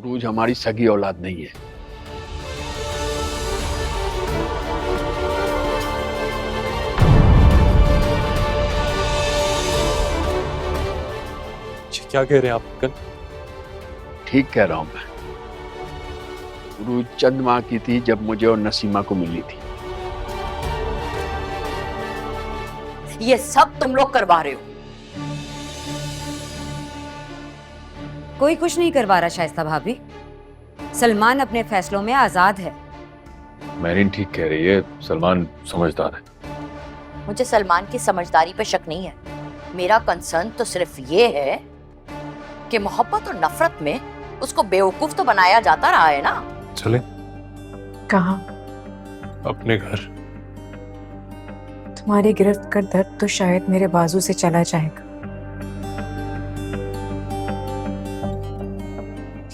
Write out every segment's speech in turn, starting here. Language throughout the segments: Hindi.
उरूज हमारी सगी औलाद नहीं है। क्या कह रहे हैं आप कल? ठीक कह रहा हूं मैं। उरूज चंद माह की थी जब मुझे और नसीमा को मिली थी। ये सब तुम लोग करवा रहे हो। कोई कुछ नहीं करवा रहा शाइस्ता भाभी। सलमान अपने फैसलों में आजाद है। मैरिन ठीक कह रही है, सलमान समझदार है। मुझे सलमान की समझदारी पे शक नहीं है। मेरा कंसर्न तो सिर्फ ये है कि मोहब्बत और नफरत में उसको बेवकूफ तो बनाया जाता रहा है ना। चले कहाँ? अपने घर। तुम्हारी गिरफ्त का दर्द तो शायद मेरे बाजू से चला जाएगा,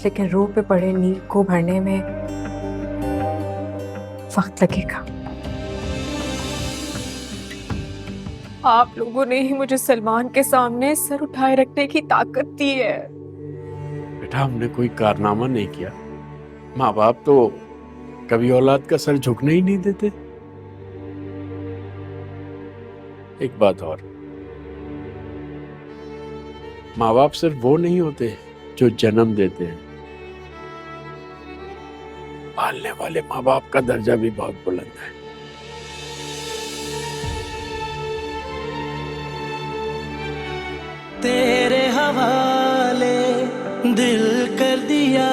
लेकिन रूह पे पड़े नील को भरने में वक्त लगेगा। आप लोगों ने ही मुझे सलमान के सामने सर उठाए रखने की ताकत दी है। बेटा, हमने कोई कारनामा नहीं किया। माँ बाप तो कभी औलाद का सर झुकने ही नहीं देते। एक बात और, माँ बाप सिर्फ वो नहीं होते जो जन्म देते हैं, पालने वाले माँ बाप का दर्जा भी बहुत बुलंद है। तेरे हवाले दिल कर दिया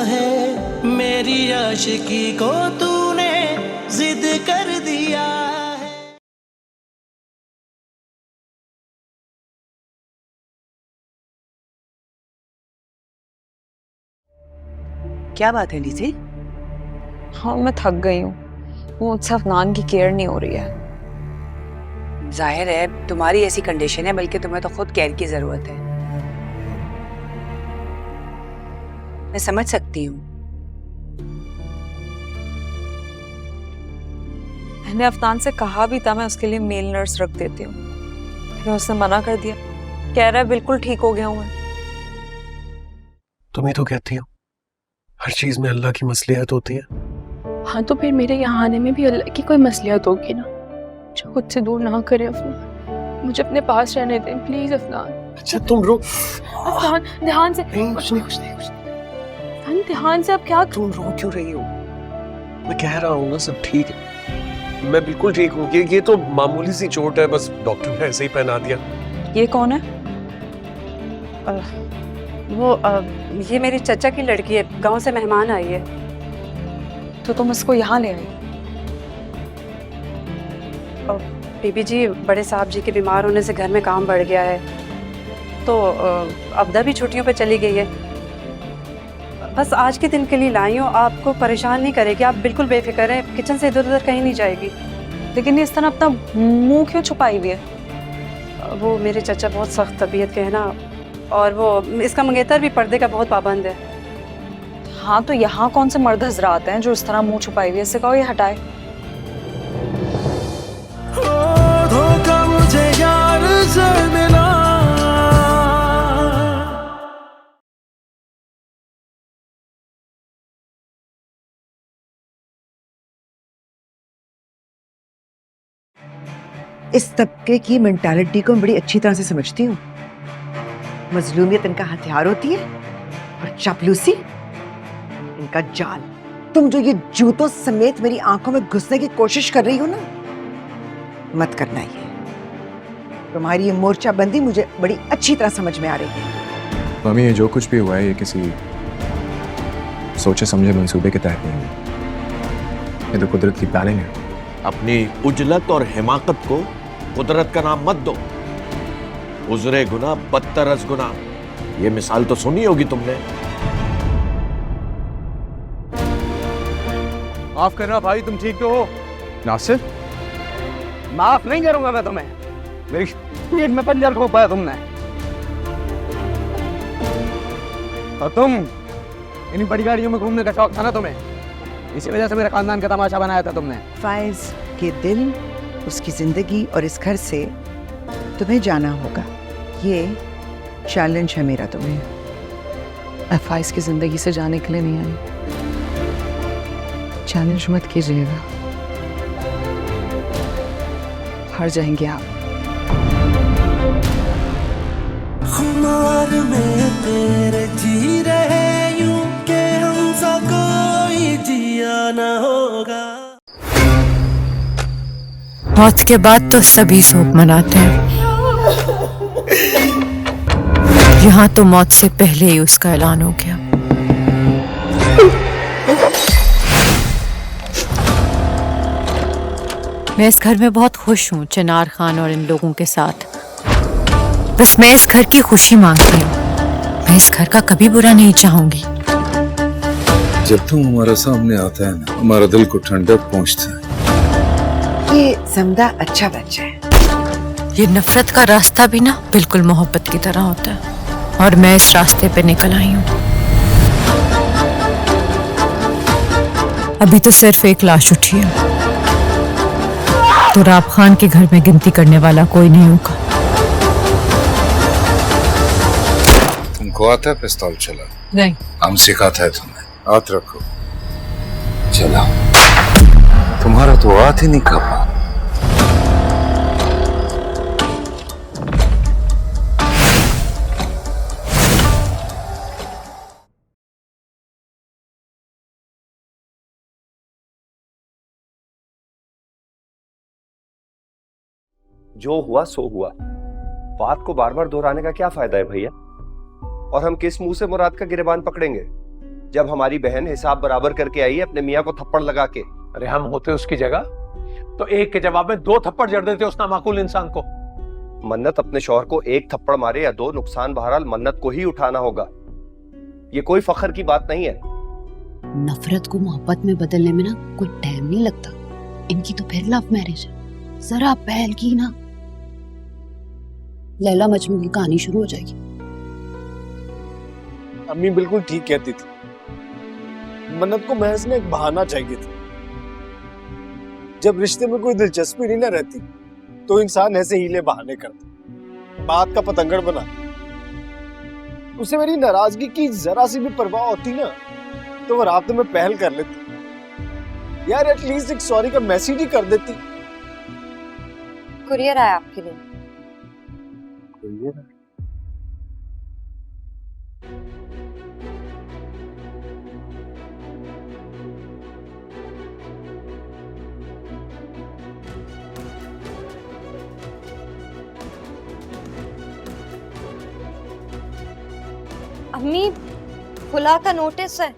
है, मेरी आशिकी को तूने जिद कर दिया है। क्या बात है लीजी? हाँ, मैं थक गई हूँ। वो मुझसे अफनान की केयर नहीं हो रही है। जाहिर है तुम्हारी ऐसी कंडीशन है, बल्कि तुम्हें तो खुद केयर की जरूरत है। मैं समझ सकती हूँ। मैंने अफनान से कहा भी था मैं उसके लिए मेल नर्स रख देती हूँ, लेकिन उसने मना कर दिया। कह रहा है बिल्कुल ठीक हो गया हूँ मैं। तुम ही तो कहती हो हर चीज में अल्लाह की मसलियत होती है। हाँ, तो फिर मेरे यहाँ आने में भी अल्लाह की कोई मसलियत होगी ना। मुझे खुद से दूर ना करे अफनान, मुझे अपने पास रहने दें प्लीज अफनान। अच्छा तुम रो। अफनान ध्यान से। नहीं, कुछ नहीं, कुछ नहीं, कुछ नहीं। अफनान ध्यान से। अब क्या तुम रो क्यों रही हो? मैं कह रहा हूँ ना सब ठीक है, मैं बिल्कुल ठीक हूँ। ये तो मामूली सी चोट है, बस डॉक्टर ने ऐसे ही पहना दिया। ये कौन है? ये मेरी चाचा की लड़की है, गांव से मेहमान आई है। तो तुम इसको यहाँ ले आई? बीबी जी, बड़े साहब जी के बीमार होने से घर में काम बढ़ गया है, तो अब्दा भी छुट्टियों पे चली गई है। बस आज के दिन के लिए लाई हूँ, आपको परेशान नहीं करेगी, आप बिल्कुल बेफिक्र हैं। किचन से इधर उधर कहीं नहीं जाएगी। लेकिन ये इस तरह अपना मुंह क्यों छुपाई हुई है? वो मेरे चाचा बहुत सख्त तबीयत के है ना, और वो इसका मंगेतर भी पर्दे का बहुत पाबंद है। हाँ, तो यहाँ कौन से मर्द हजरात हैं जो इस तरह मुंह छुपाई हुई है? इससे कहो ये हटाए। धोखा मुझे यार से मिला। इस तबके की मेंटालिटी को मैं बड़ी अच्छी तरह से समझती हूँ। मजलूमियत इनका हथियार होती है और चापलूसी इनका जाल। तुम जो ये जूतों समेत मेरी आंखों में घुसने की कोशिश कर रही हो ना, मत करना। ये तुम्हारी ये मोर्चाबंदी मुझे बड़ी अच्छी तरह समझ में आ रही है। मम्मी, ये जो कुछ भी हुआ है ये किसी सोचे समझे मंसूबे के तहत नहीं है। ये तो कुदरत की प्लानिंग है। अपनी उजलत और हिमाकत को कुदरत का नाम मत दो। उजरे गुना बदतर अज गुना, ये मिसाल तो सुनी होगी तुमने। माफ करना भाई, तुम ठीक तो हो? नासिर, माफ नहीं करूंगा मैं तुम्हें। मेरी पेट में पंजर खो पाया तुमने, और तुम इन बड़ी गाड़ियों में घूमने का शौक था ना तुम्हें, इसी वजह से मेरे खानदान का तमाशा बनाया था तुमने। फाइज के दिल, उसकी जिंदगी और इस घर से तुम्हें जाना होगा। ये चैलेंज है मेरा तुम्हें। मैं फाइज की जिंदगी से जाने के लिए नहीं आई। चैलेंज मत कीजिएगा, हार जाएंगे आप। खुमार में तेरे जी रहे यूं के हमसा कोई जिया न होगा। मौत के बाद तो सभी शोक मनाते हैं, यहाँ तो मौत से पहले ही उसका ऐलान हो गया। मैं इस घर में बहुत खुश हूँ चिनार खान और इन लोगों के साथ। बस मैं इस घर की खुशी मांगती हूँ, मैं इस घर का कभी बुरा नहीं चाहूंगी। जब तुम हमारे सामने आता है ना, हमारा दिल को ठंडक पहुँचता है। ये समदा अच्छा बच्चा है। ये नफरत का रास्ता भी ना बिल्कुल मोहब्बत की तरह होता है, और मैं इस रास्ते पे निकल आई हूँ। अभी तो सिर्फ एक लाश उठी है, तो राब खान के घर में गिनती करने वाला कोई नहीं होगा। तुमको आता है पिस्तौल चला? नहीं। हम सिखाता है तुम्हें। हाथ रखो, चला। तुम्हारा तो हाथ ही नहीं कांपा। जो हुआ सो हुआ, बात को बार बार दोहराने का क्या फायदा है भैया? और हम किस मुंह से मुराद का गिरेबान पकड़ेंगे जब हमारी बहन हिसाब बराबर करके आई है अपने मियाँ को थप्पड़ लगा के? अरे हम होते उसकी जगह तो एक के जवाब में 2 थप्पड़ जड़ देते उस नामाकूल इंसान को। मन्नत अपने शौहर को 1 थप्पड़ मारे या 2, नुकसान बहरहाल मन्नत को ही उठाना होगा। ये कोई फख्र की बात नहीं है। नफरत को मोहब्बत में बदलने में ना कोई टाइम नहीं लगता। इनकी तो फिर लव मैरिज है, जरा पहल की ना, लैला मजनू की कहानी शुरू हो जाएगी। अम्मी बिल्कुल ठीक कहती थी, मन्नत को महज में एक बहाना चाहिए था। जब रिश्ते में कोई दिलचस्पी नहीं ना रहती तो इंसान ऐसे हीले बहाने करता, बात का पतंगड़ बना। उसे मेरी नाराजगी की जरा सी भी परवाह होती ना तो वो रात में पहल कर लेती। यार एटलीस्ट एक सॉरी का मैसेज ही कर देती। कुरियर आया आपके लिए। कुरियर? अम्मी, खुला का नोटिस है।